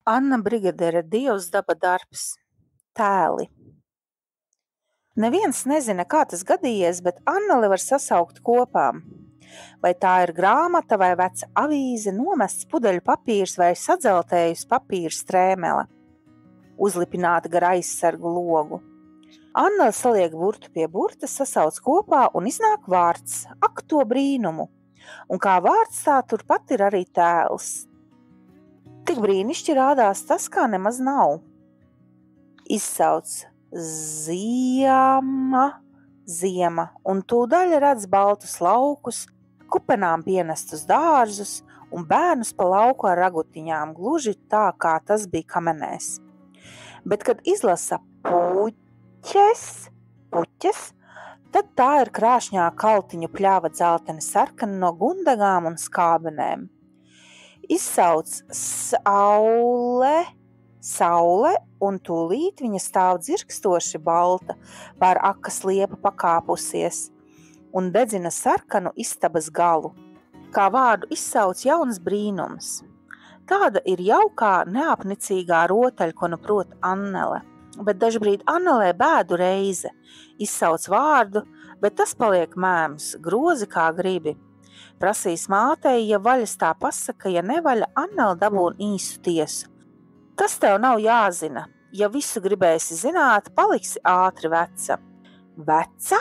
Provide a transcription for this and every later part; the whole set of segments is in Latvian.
Anna Brigadere, Dievs daba darbs. Tēli. Neviens nezina, kā tas gadījies, bet Anneli var sasaukt kopā. Vai tā ir grāmata vai veca avīze, nomests pudeļu papīrs vai sadzeltējus papīra strēmele, uzlipināta gar aizsargu logu. Anneli saliek burtu pie burta, sasauc kopā un iznāk vārds – ak, to brīnumu! Un kā vārds tā turpat ir arī tēls. Tik brīnišķi rādās tas, kā nemaz nav. Izsauc ziema, un tūdaļ redz baltus laukus, kupenām pienestus dārzus un bērnus pa lauku ar ragutiņām, gluži tā, kā tas bija kamenēs. Bet, kad izlasa puķes, tad tā ir krāšņā kaltiņu pļāva dzelteni sarkana no gundagām un skābenēm. Izsauc saule, un tūlīt viņa stāv dzirkstoši balta, pār akas liepa pakāpusies, un dedzina sarkanu istabas galu. Kā vārdu izsauc jauns brīnums. Tāda ir jaukā, neapnicīgā rotaļa, ko nu prot Annele. Bet dažbrīd Annelē bēdu reize. Izsauc vārdu, bet tas paliek mēms, grozi kā gribi. Prasīs mātei, ja vaļas tā pasaka, ja nevaļa, Annele dabūn īsu tiesu. Tas tev nav jāzina. Ja visu gribēsi zināt, paliksi ātri veca. Veca?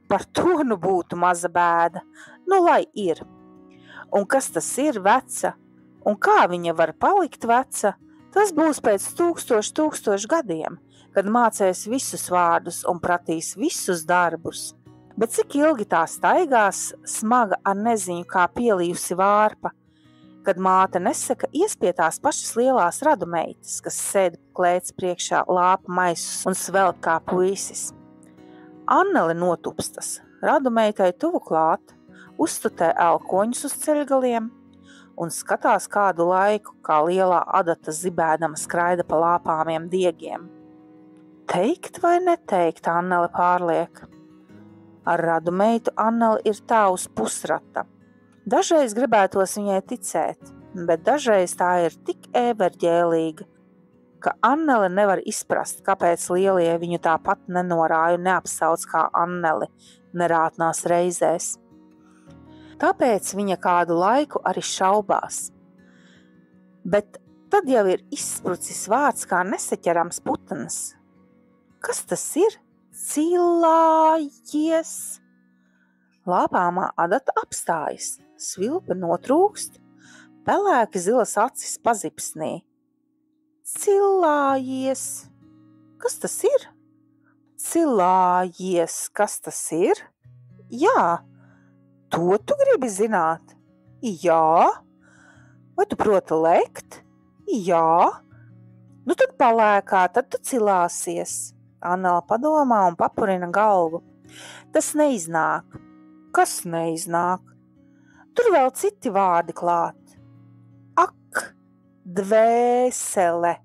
Par to nu būtu maza bēda. Nu, lai ir. Un kas tas ir veca? Un kā viņa var palikt veca? Tas būs pēc 1000 gadiem, kad mācēs visus vārdus un pratīs visus darbus. Bet cik ilgi tā staigās, smaga ar neziņu kā pielījusi vārpa, kad māte nesaka iespietās pašas lielās radumeitas, kas sēd klēts priekšā lāpa maisus un svelk kā puisis. Annele notupstas, radumeitai tuvu klāt, uzstutē elkoņus uz ceļgaliem un skatās kādu laiku, kā lielā adata zibēdama skraida pa lāpāmiem diegiem. Teikt vai neteikt, Annele pārliek. Ar radumeitu Annele ir tā uz pusrata. Dažreiz gribētos viņai ticēt, bet dažreiz tā ir tik ēverģēlīga, ka Annele nevar izprast, kāpēc lielie viņu tāpat nenorāju neapsauc kā Anneli nerātnās reizēs. Tāpēc viņa kādu laiku arī šaubās. Bet tad jau ir izsprucis vārds kā nesaķerams putns. Kas tas ir? Cilājies! Lāpāmā adata apstājas, svilpe notrūkst, pelēki zilas acis pazipsnī. Cilājies! Kas tas ir? Cilājies! Kas tas ir? Jā! To tu gribi zināt? Jā. Vai tu proti lekt? Jā. Nu tad palēkā, tad tu cilāsies. Annele padomā un papurina galvu. Tas neiznāk. Kas neiznāk? Tur vēl citi vārdi klāt. Ak, dvēsele.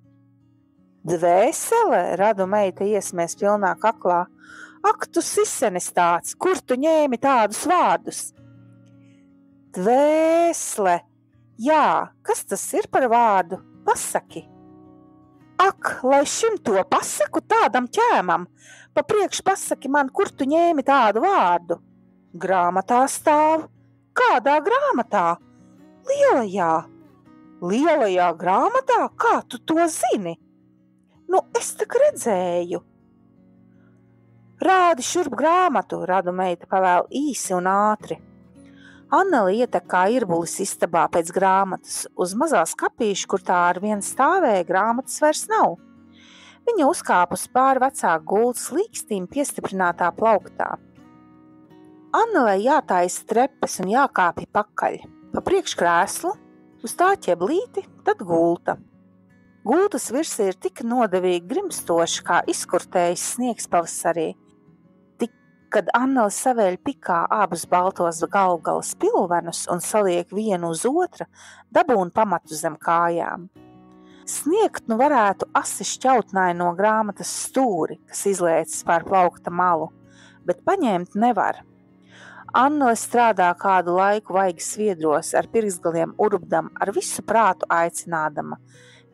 Dvēsele, radu meita iesmēs pilnā kaklā. Ak, tu sisenis tāds, kur tu ņēmi tādus vārdus? Dvēsle. Jā, kas tas ir par vārdu? Pasaki. Ak, lai šim to pasaku tādam ķēmam, pa priekš pasaki man, kur tu ņēmi tādu vārdu? Grāmatā stāv. Kādā grāmatā? Lielajā. Lielajā grāmatā? Kā tu to zini? Nu, es tak redzēju. Rādi šurp grāmatu, radu meita pavēl īsi un ātri. Annele ietek kā irbulis istabā pēc grāmatas, uz mazā skapīša, kur tā ar vien stāvēja, grāmatas vairs nav. Viņa uzkāpus pār vecāku gultas līkstīm piestiprinātā plauktā. Annelei jātaisa trepes un jākāpj pakaļ. Pa priekš krēslu, uz tā ķeblīti, tad gulta. Gultas virsī ir tik nodevīgi grimstoši, kā izkurtējis sniegs pavasarī. Kad Annele savēļ pikā abus baltos galvgalas pilvenus un saliek vienu uz otra, dabūn pamatu zem kājām. Sniegt nu varētu asi šķautnāji no grāmatas stūri, kas izliecis pār plaukta malu, bet paņemt nevar. Annele strādā kādu laiku vaigi sviedros, ar pirkstgaliem urubdam, ar visu prātu aicinādama.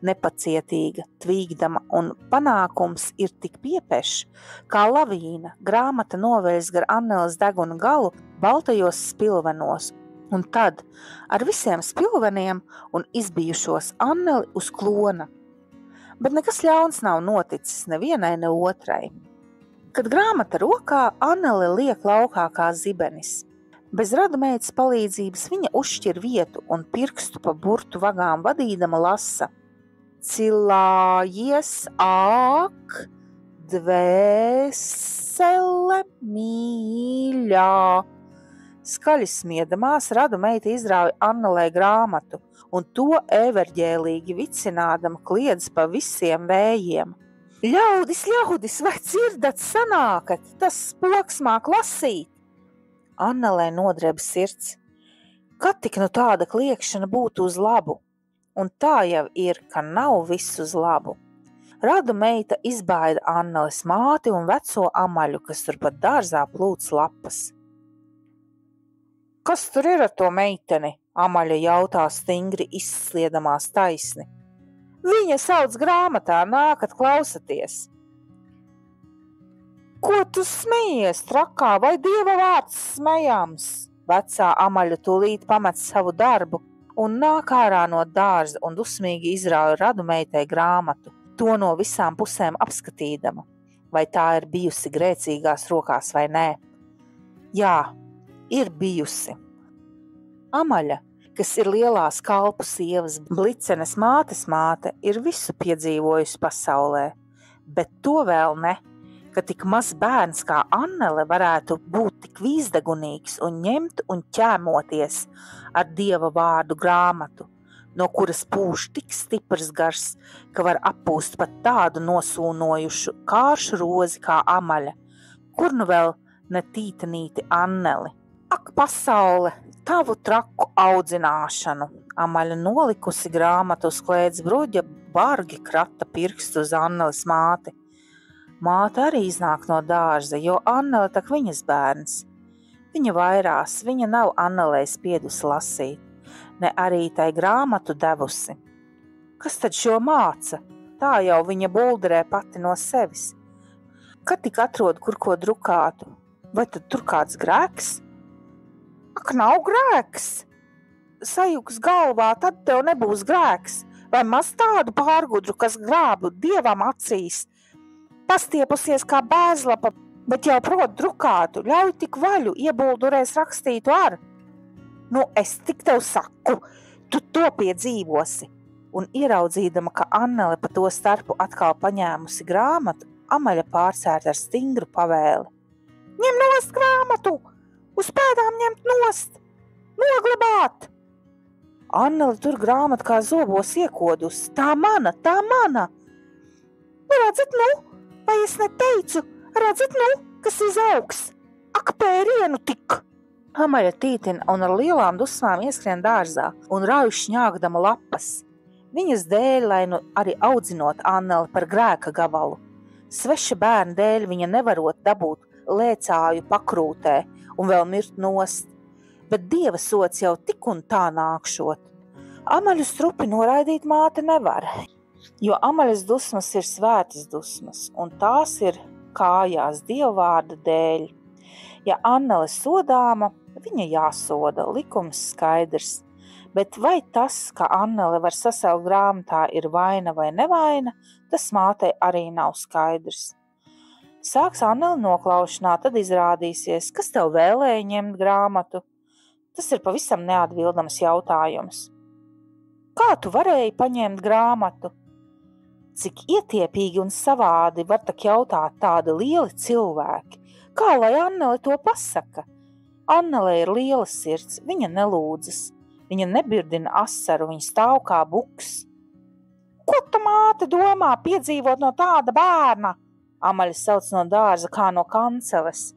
nepacietīga, tvīgdama, un panākums ir tik piepešs, kā lavīna. Grāmata noveļas gar Anneles deguna galu baltajos spilvenos, un tad ar visiem spilveniem un izbijušos Anneli uz klona. Bet nekas ļauns nav noticis nevienai ne otrai. Kad grāmata rokā, Annele liek laukā kā zibenis. Bez radumeitas palīdzības viņa uzšķir vietu un pirkstu pa burtu vagām vadīdama lasa. Cilājies āk, dvēsele mīļā. Skaļi smiedamās radumeita izrauja Annelei grāmatu, un to everģēlīgi vicinādama kliedz pa visiem vējiem. Ļaudis, vai dzirdat sanākat, tas spoks māk lasīt? Annelei nodreba sirds. Kad tik nu tāda kliekšana būtu uz labu? Un tā jau ir, ka nav viss uz labu. Radumeita izbaida Anneles māti un veco Amaļu, kas turpat dārzā plūc lapas. Kas tur ir ar to meiteni? Amaļa jautā stingri izsliedamās taisni. Viņa sauc grāmatā, nākat klausaties. Ko tu smejies, trakā, vai Dieva vārds smejams? Vecā Amaļa tūlīt pamet savu darbu un nāk ārā no dārza un dusmīgi izrauja radumeitai grāmatu, to no visām pusēm apskatīdama, vai tā ir bijusi grēcīgās rokās vai nē. Jā, ir bijusi. Amaļa, kas ir lielās kalpu sievas Blicenes mātes māte, ir visu piedzīvojusi pasaulē, bet to vēl ne, ka tik maz bērns kā Annele varētu būt tik vīzdegunīgs un ņemt un ķēmoties ar Dieva vārdu grāmatu, no kuras pūš tik stiprs gars, ka var appūst pat tādu nosūnojušu kāršu rozi kā Amaļa, kur nu vēl ne tītenīti Anneli. Ak, pasaule, tavu traku audzināšanu! Amaļa nolikusi grāmatu uz klēdz bruģa, bargi krata pirkstu uz Anneles māti. Māte arī iznāk no dārza, jo Annele tak viņas bērns. Viņa vairās, viņa nav Annelei spiedusi lasīt, ne arī tai grāmatu devusi. Kas tad šo māca? Tā jau viņa bulderē pati no sevis. Kad tik atrod kur ko drukātu? Vai tad tur kāds grēks? Ak, nav grēks! Sajuks galvā, tad tev nebūs grēks. Vai maz tādu pārgudru, kas grābu Dievam acīs? Pastiepusies kā bēzlapa, bet jau prot drukātu, ļauj tik vaļu, iebuldurēs rakstītu ar. Nu, es tik tev saku, tu to piedzīvosi. Un ieraudzījama, ka Annele pa to starpu atkal paņēmusi grāmatu, Amaļa pārsērt ar stingru pavēli. Ņem nost grāmatu! Uz pēdām ņemt nost! Noglabāt! Annele tur grāmatu kā zobos iekodus. Tā mana! Redzat, nu? Vai es neteicu? Redzat, nu? Kas izaugs? Ak, pērienu tik! Amaļa tītina un ar lielām dusmām ieskrien dārzā un rauj šņāgdama lapas. Viņas dēļ, lai nu arī audzinot Anneli par grēka gabalu. Sveša bērna dēļ viņa nevarot dabūt lēcāju pakrūtē un vēl mirt nost, bet Dieva sots jau tik un tā nākšot. Amaļu strupi noraidīt māte nevar, jo Amaļas dusmas ir svētas dusmas, un tās ir kājās Dieva vārda dēļ. Ja Annele sodāma, viņa jāsoda, likums skaidrs, bet vai tas, ka Annele var sasaukt grāmatā, ir vaina vai nevaina, tas mātei arī nav skaidrs. Sāks Anneli noklaušanāt, tad izrādīsies, kas tev vēlēja ņemt grāmatu. Tas ir pavisam neatbildams jautājums. Kā tu varēji paņemt grāmatu? Cik ietiepīgi un savādi var tak jautāt tādi lieli cilvēki? Kā lai Annele to pasaka? Annele ir liela sirds, viņa nelūdzas, viņa nebirdina asaru, viņa stāv kā buks. Ko tu, māte, domā piedzīvot no tāda bērna? Amaļa sauc no dārza kā no kanceles.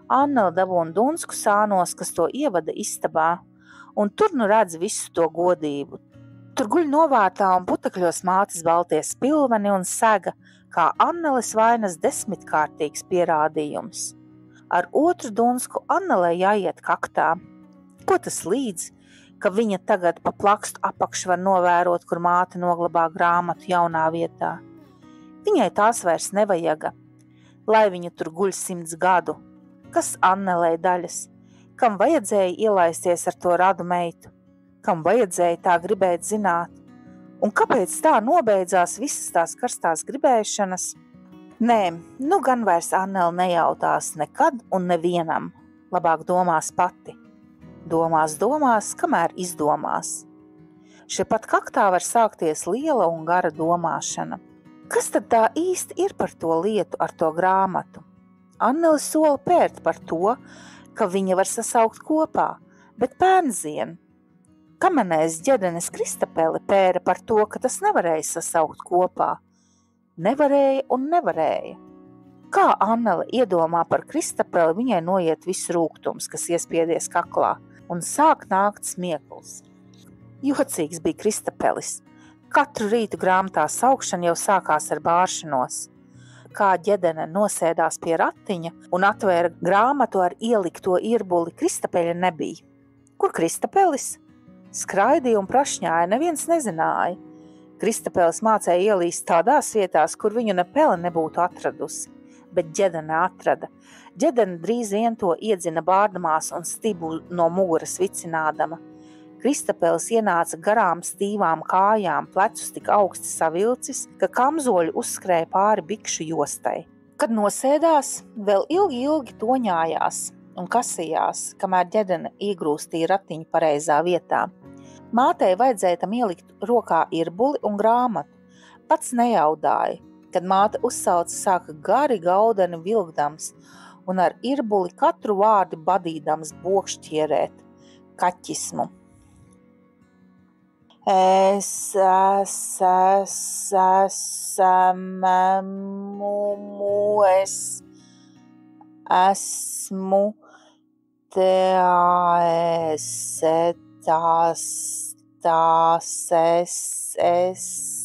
Annele dabūna dunsku sānos, kas to ievada istabā, un tur nu redz visu to godību. Tur guļ novārtā un putekļos mātes baltie spilveni un sega, kā Anneles vainas 10-kārtīgs pierādījums. Ar otru dunsku Annelei jāiet kaktā. Ko tas līdz? ka viņa tagad pa plakstu apakšu var novērot, kur māte noglabā grāmatu jaunā vietā. Viņai tās vairs nevajaga, lai viņa tur guļ 100 gadu. Kas Annelei daļas? Kam vajadzēja ielaisties ar to radu meitu? Kam vajadzēja tā gribēt zināt? Un kāpēc tā nobeidzās visas tās karstās gribēšanas? Nē, nu gan vairs Annele nejautās nekad un nevienam. Labāk domās pati. Domās, kamēr izdomās. Šepat kaktā var sākties liela un gara domāšana. Kas tad tā īsti ir par to lietu ar to grāmatu? Annele sola pērt par to, ka viņa var sasaukt kopā, bet pērnzien. Kamenēs ģedenes Kristapeli pēra par to, ka tas nevarēja sasaukt kopā. Nevarēja un nevarēja. Kā Annele iedomā par Kristapeli, viņai noiet viss rūgtums, kas iespiedies kaklā, un sāk nākt smiekls. Jocīgs bija Kristapelis. Katru rītu grāmatā saukšana jau sākās ar bāršanos. Kā ģedene nosēdās pie ratiņa un atvēra grāmatu ar ielikto irbuli, Kristapeļa nebija. Kur Kristapelis? Skraidīja un prašņāja, neviens nezināja. Kristapelis mācēja ielīst tādās vietās, kur viņu ne pele nebūtu atradusi, bet ģedene atrada. Ģedene drīz vien to iedzina bārdamās un stibu no muguras vicinādama. Kristapelis ienāca garām stīvām kājām, plecus tik augsti savilcis, ka kamzoļi uzskrēja pāri bikšu jostai. Kad nosēdās, vēl ilgi toņājās un kasījās, kamēr ģedene iegrūstīja ratiņu pareizā vietā. Mātei vajadzēja tam ielikt rokā irbuli un grāmatu. Pats nejaudāja, kad māte uzsauca, sāka gari gaudeni vilkdams un ar irbuli katru vārdu badīdams bokšķierēt kaķismu. Es esmu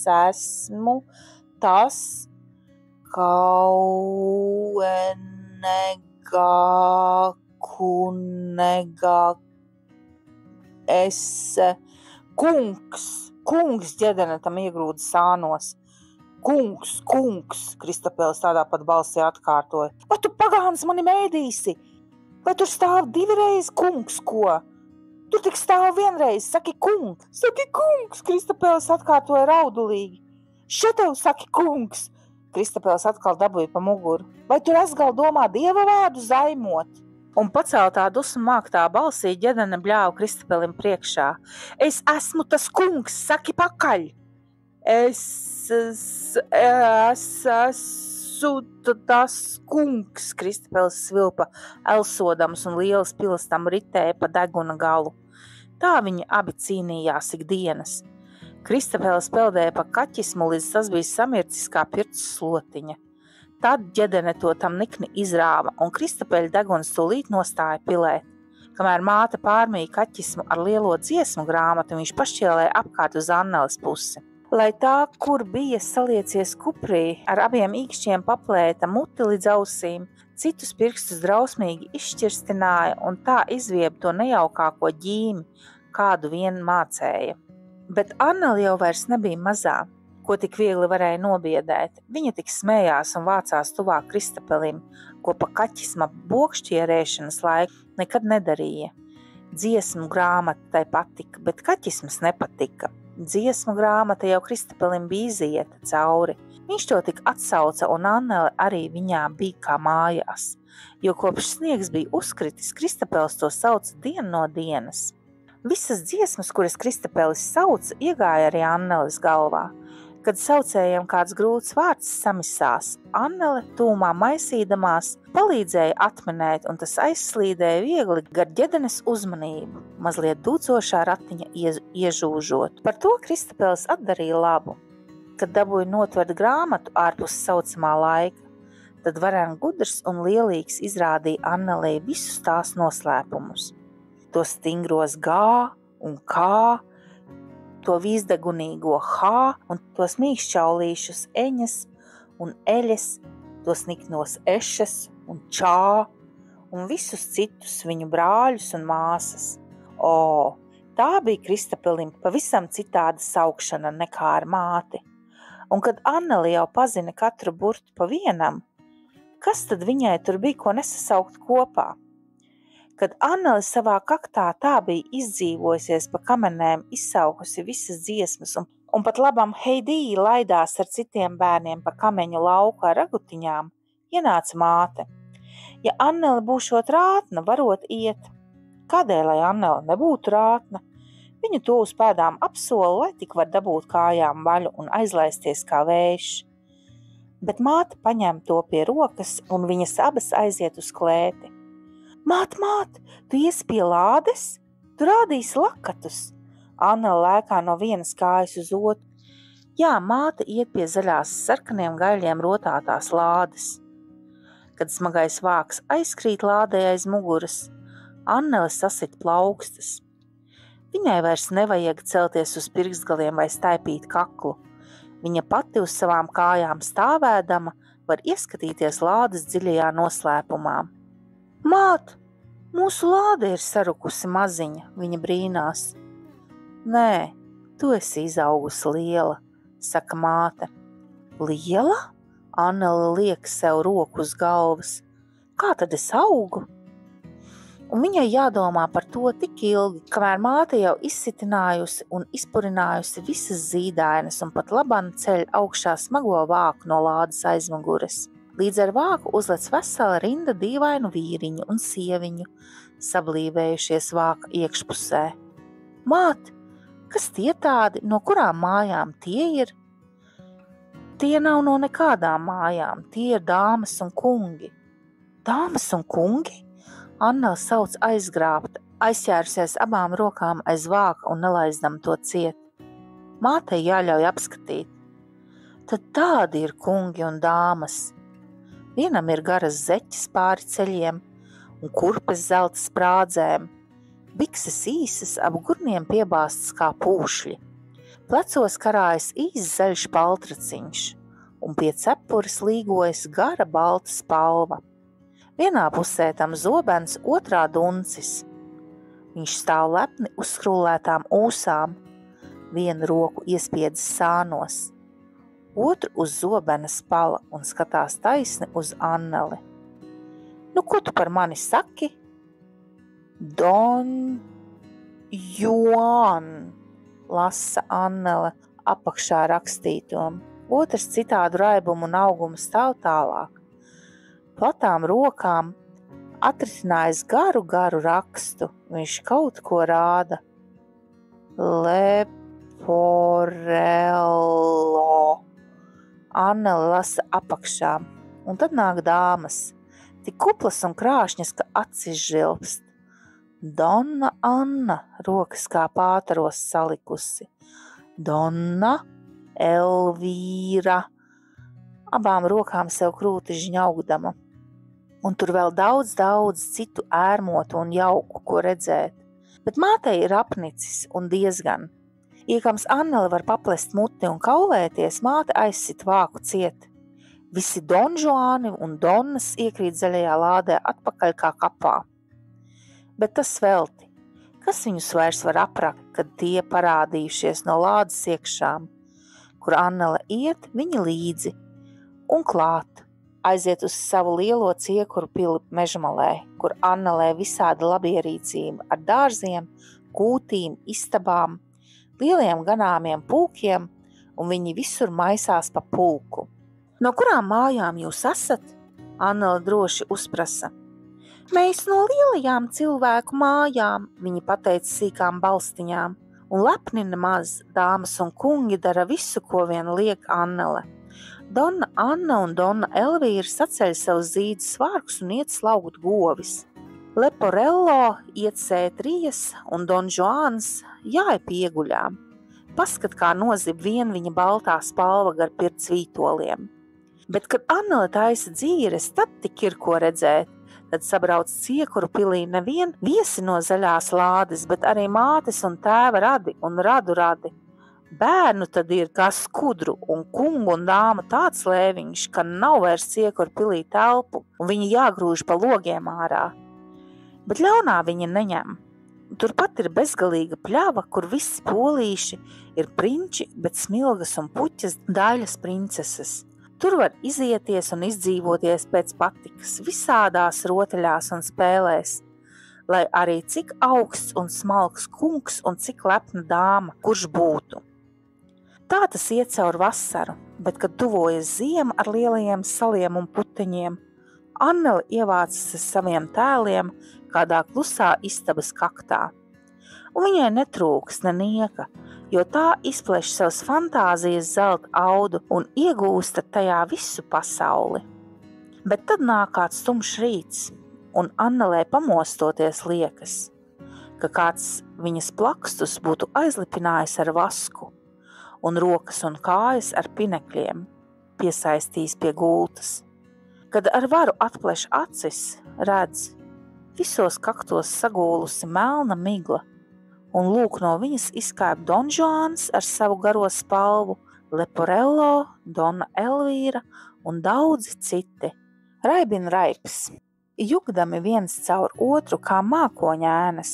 esmu tas Kungs, ģedene tam iegrūda sānos. Kungs, Kristapelis tādā pat balsī atkārtoja. Vai tu pagāns mani mēdīsi? Vai tur stāv 2 reizes kungs, ko? Tur tik stāv 1 reizi, saki kungs, Kristapelis atkārtoja raudulīgi. Še tev saki kungs, Kristapelis atkal dabūja pa muguru. Vai tu aizgal domā dieva vārdu zaimot? Un paceltā dusmu māktā balsī ģedene bļāva Kristapelim priekšā. Es esmu tas kungs, saki pakaļ! Es esmu tas kungs, Kristapelis svilpa elsodams un lielas pilastam ritēja pa deguna galu. Tā viņi abi cīnījās ikdienas. Kristapelis peldēja pa kaķismu, līdz tas bija samircis kā pirts slotiņa. Tad ģedene to tam nikni izrāva, un Kristapeļa deguns tūlīt nostāja pilēt. Kamēr māte pārmīja kaķismu ar lielo dziesmu grāmatu, viņš pašķielēja apkārt uz Anneles pusi. Lai tā, kur bija saliecies kuprī, ar abiem īkšķiem paplēta muti līdz ausīm, citus pirkstus drausmīgi izšķirstināja un tā izvieb to nejaukāko ģīmi, kādu vien mācēja. Bet Annele jau vairs nebija mazā, ko tik viegli varēja nobiedēt. Viņa tik smējās un vācās tuvāk Kristapelim, ko pa kaķisma bokšķierēšanas laiku nekad nedarīja. Dziesmu grāmata tai patika, bet kaķismas nepatika. Dziesmu grāmata jau Kristapelim bija izieta cauri. Viņš to tik atsauca un Annele arī viņā bija kā mājās, jo kopš sniegs bija uzkritis, Kristapelis to sauca dienu no dienas. Visas dziesmas, kuras Kristapelis sauca, iegāja arī Anneles galvā. Kad saucējiem kāds grūts vārds samisās, Annele tūmā maisīdamās palīdzēja atminēt, un tas aizslīdēja viegli gar ģedenes uzmanību, mazliet dūcošā ratiņa iežūžot. Par to Kristapelis atdarīja labu. Kad dabūja notvert grāmatu ārpus saucamā laika, tad varen gudrs un lielīgs izrādīja Annelei visus tās noslēpumus. To stingros gā un kā, to vīzdegunīgo hā un tos mīkšķaulīšus eņas un eļes, tos niknos ešas un čā un visus citus viņu brāļus un māsas. O, Tā bija Kristapilim pavisam citāda saukšana nekā ar māti. Un kad Annele jau pazina katru burtu pa vienam, kas tad viņai tur bija ko nesasaukt kopā? Kad Annele savā kaktā tā bija izdzīvojusies pa kamenēm, izsaukusi visas dziesmas un pat labam Heidī laidās ar citiem bērniem pa kameņu lauku ar ragutiņām, ienāca māte. Ja Annele būšot rātna, varot iet. Kādēļ, lai Annele nebūtu rātna? Viņu to uz pēdām apsola, lai tik var dabūt kājām vaļu un aizlaisties kā vējš. Bet māte paņem to pie rokas un viņas abas aiziet uz klēti. Māt, tu iesi pie lādes? Tu rādīsi lakatus. Annele lēkā no vienas kājas uz otru. Jā, māte iet pie zaļās sarkaniem gaļiem rotātās lādes. Kad smagais vāks aizkrīt lādē aiz muguras, Annele sasit plaukstas. Viņai vairs nevajag celties uz pirkstgaliem vai staipīt kaklu. Viņa pati uz savām kājām stāvēdama var ieskatīties lādes dziļajā noslēpumā. Māt, mūsu lāde ir sarukusi maziņa, viņa brīnās. Nē, tu esi izaugusi liela, saka māte. Liela? Annele liek sev roku uz galvas. Kā tad es augu? Un viņai jādomā par to tik ilgi, kamēr māte jau izsitinājusi un izpurinājusi visas zīdainas un pat laban ceļ augšā smago vāku no lādes aizmuguras. Līdz ar vāku uzlec vesela rinda dīvainu vīriņu un sieviņu, sablīvējušies vāka iekšpusē. Māt, kas tie tādi, no kurām mājām tie ir? Tie nav no nekādām mājām, tie ir dāmas un kungi. Dāmas un kungi? Annele sauc aizgrābta, aizķērusies abām rokām aiz vāka un nelaizdam to ciet. Mātei jāļauj apskatīt. Tad tādi ir kungi un dāmas. Vienam ir garas zeķes pāri ceļiem un kurpes zelta sprādzēm, bikses īsas ap gurniem piebāstas kā pūšļi. Plecos karājas īsts zaļš paltraciņš un pie cepures līgojas gara balta spalva. Vienā pusē tam zobens, otrā duncis. Viņš stāv lepni uzskrūlētām ūsām, vienu roku iespiedzis sānos, otru uz zobena spala un skatās taisni uz Anneli. Nu, ko tu par mani saki? Don Juan, lasa Annele apakšā rakstītom. Otrs citādu raibumu un augumu stāv tālāk. Platām rokām atrisinājis garu rakstu, viņš kaut ko rāda. Leporello. Annele lasa apakšā, un tad nāk dāmas, tik kuplas un krāšņas, ka acis žilpst. Donna Anna, rokas kā pātaros salikusi. Donna Elvīra, abām rokām sev krūti žņaugdama. Un tur vēl daudz citu ērmotu un jauku, ko redzēt. Bet mātei ir apnicis un diezgan. Iekams Annele var paplest muti un kaulēties, māte aizsit vāku ciet. Visi donžuāni un donnas iekrīt zaļajā lādē atpakaļ kā kapā. Bet tas velti. Kas viņus vairs var aprakt, kad tie parādījušies no lādes iekšām? Kur Annele iet, viņi līdzi. Un klāt. Aiziet uz savu lielo ciekuru pili Mežamalē, kur Annelē visāda labierīcība ar dārziem, kūtīm, istabām, lieliem ganāmiem pulkiem, un viņi visur maisās pa pulku. No kurām mājām jūs esat? Annele droši uzprasa. Mēs no lielajām cilvēku mājām, viņi pateica sīkām balstiņām, un lepni nemaz dāmas un kungi dara visu, ko vien liek Annele. Donna Anna un Donna Elvīra saceļ savus zīdes svārkus un iet slaugt govis. Leporello iet sēt rijas un Don Juans jāja pieguļām. Paskat, kā nozib vien viņa baltā spalva gar pirts vītoliem. Bet, kad Annele taisa dzīres, tad tik ir ko redzēt. Tad sabrauc ciekuru pilī nevien viesi no zaļās lādes, bet arī mātes un tēva radi un radu radi. Bērnu tad ir kā skudru un kungu un dāma tāds lēviņš, ka nav vairs ciekuru pilī telpu un viņi jāgrūž pa logiem ārā. Bet ļaunā viņa neņem. Turpat ir bezgalīga pļava, kur visi polīši ir prinči, bet Smilgas un Puķas Daļas princeses. Tur var izieties un izdzīvoties pēc patikas, visādās rotaļās un spēlēs, lai arī cik augsts un smalks kungs un cik lepna dāma, kurš būtu. Tā tas iet caur vasaru, bet, kad tuvojas ziema ar lielajiem saliem un puteņiem, Annele ievācas ar saviem tēliem kādā klusā istabas kaktā. Un viņai netrūks ne nieka, jo tā izpleš savas fantāzijas zelta audu un iegūsta tajā visu pasauli. Bet tad nāk kāds tumšs rīts, un Annelē pamostoties liekas, ka kāds viņas plakstus būtu aizlipinājis ar vasku un rokas un kājas ar pinekļiem piesaistījis pie gultas. Kad ar varu atpleš acis, redz, visos kaktos sagūlusi melna migla, un lūk no viņas izkāp Don Juans ar savu garo spalvu, Leporello, Donna Elvīra un daudzi citi. Raibin raips, jukdami viens caur otru kā mākoņēnas,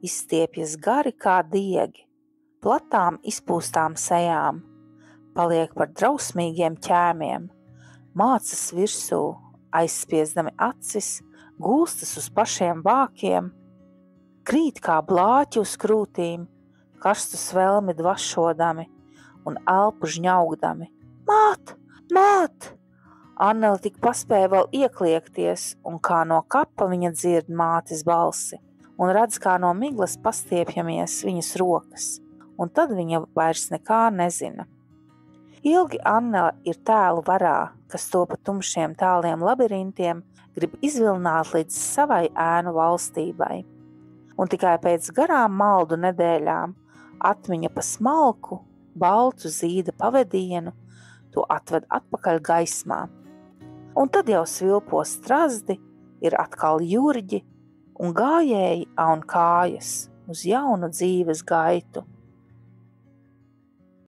izstiepjas gari kā diegi, platām izpūstām sejām, paliek par drausmīgiem ķēmiem, mācas virsū, aizspiesdami acis, gulstas uz pašiem vākiem, krīt kā blāķi uz krūtīm, karstu svelmi dvašodami un elpu žņaugdami. Māt! Māt! Annele tik paspēja vēl iekliekties, un kā no kapa viņa dzird mātes balsi, un redz, kā no miglas pastiepjamies viņas rokas, un tad viņa vairs nekā nezina. Ilgi Annele ir tēlu varā, kas to pa tumšiem tāliem labirintiem grib izvilināt līdz savai ēnu valstībai. Un tikai pēc garām maldu nedēļām atmiņa pa smalku, baltu zīda pavedienu to atved atpakaļ gaismā. Un tad jau svilpo strazdi, ir atkal jurģi un gājēji aun kājas uz jaunu dzīves gaitu.